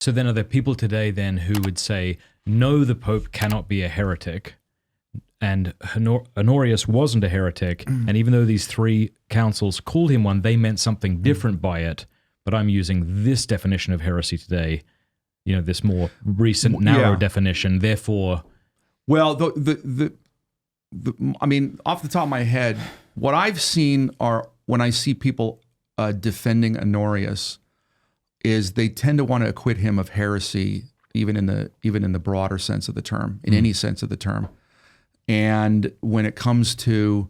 So then are there people today then who would say, no, the Pope cannot be a heretic, and Honorius wasn't a heretic, and even though these three councils called him one, they meant something different by it, but I'm using this definition of heresy today, this more recent, narrow definition, therefore... Well, I mean, off the top of my head, what I've seen are, when I see people defending Honorius, is they tend to want to acquit him of heresy, even in the broader sense of the term, in any sense of the term. And when it comes to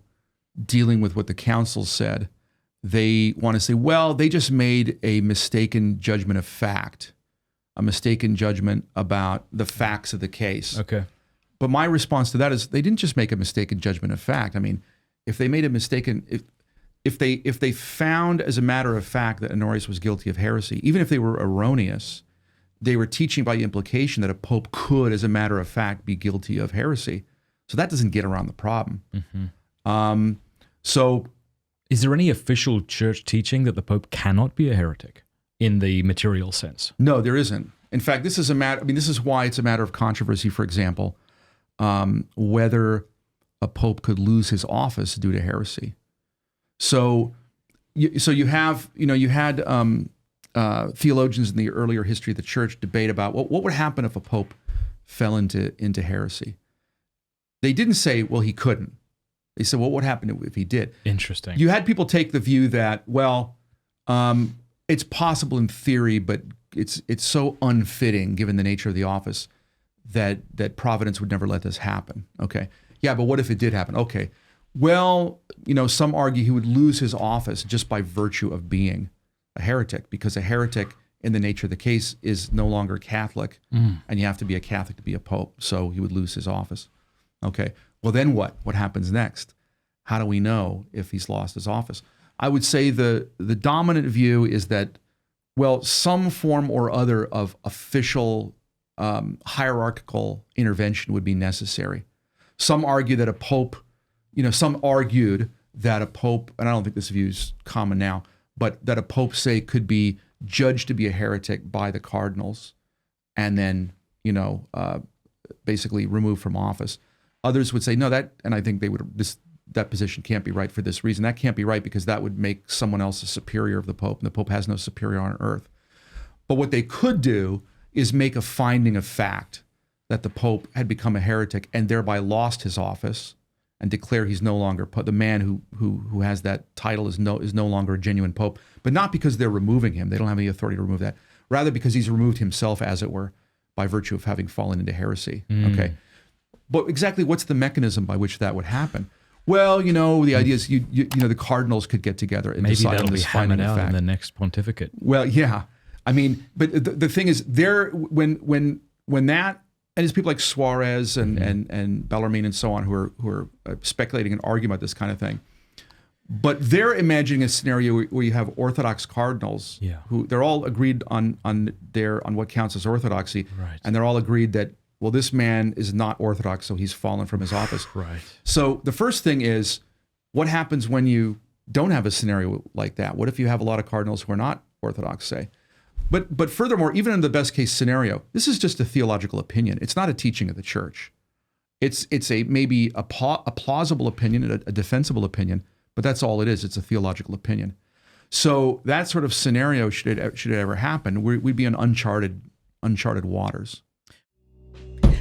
dealing with what the council said, they want to say, well, they just made a mistaken judgment of fact, a mistaken judgment about the facts of the case. Okay. But my response to that is they didn't just make a mistaken judgment of fact. I mean, if they made a mistaken, if they found as a matter of fact that Honorius was guilty of heresy, even if they were erroneous, they were teaching by implication that a pope could, as a matter of fact, be guilty of heresy. So that doesn't get around the problem. Mm-hmm. So is there any official church teaching that the Pope cannot be a heretic in the material sense? No, there isn't. In fact, this is this is why it's a matter of controversy, for example, whether a pope could lose his office due to heresy. So you had theologians in the earlier history of the church debate about what would happen if a pope fell into heresy. They didn't say, well, he couldn't. They said, well, what would happen if he did? Interesting. You had people take the view that, well, it's possible in theory, but it's so unfitting given the nature of the office that Providence would never let this happen. Okay. Yeah, but what if it did happen? Okay. Well, some argue he would lose his office just by virtue of being a heretic, because a heretic in the nature of the case is no longer Catholic, and you have to be a Catholic to be a pope, so he would lose his office. Okay, well then what? What happens next? How do we know if he's lost his office? I would say the dominant view is that, well, some form or other of official hierarchical intervention would be necessary. Some argue that a pope, some argued that a pope, and I don't think this view is common now, but that a pope, say, could be judged to be a heretic by the cardinals and then, basically removed from office. Others would say, no, and I think that position can't be right for this reason. That can't be right because that would make someone else a superior of the Pope, and the Pope has no superior on earth. But what they could do is make a finding of fact that the Pope had become a heretic and thereby lost his office, and declare he's no longer the man who has that title is no longer a genuine Pope, but not because they're removing him. They don't have any authority to remove that. Rather because he's removed himself, as it were, by virtue of having fallen into heresy. Okay. But exactly what's the mechanism by which that would happen? Well, the idea is the cardinals could get together and decide on this finding of fact. Maybe that'll be hammered out in the next pontificate. Well, yeah. I mean, but the thing is, when that, and it's people like Suarez and Bellarmine and so on who are speculating and arguing about this kind of thing, but they're imagining a scenario where you have Orthodox cardinals who they're all agreed on what counts as orthodoxy, right. And they're all agreed that, well, this man is not Orthodox, so he's fallen from his office. Right. So the first thing is, what happens when you don't have a scenario like that? What if you have a lot of cardinals who are not Orthodox, say? But furthermore, even in the best case scenario, this is just a theological opinion. It's not a teaching of the church. It's maybe a plausible opinion, a defensible opinion, but that's all it is. It's a theological opinion. So that sort of scenario, should it ever happen, we'd be in uncharted waters.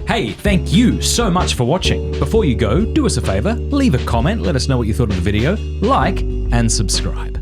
Hey, thank you so much for watching. Before you go, do us a favor, leave a comment, let us know what you thought of the video, like, and subscribe.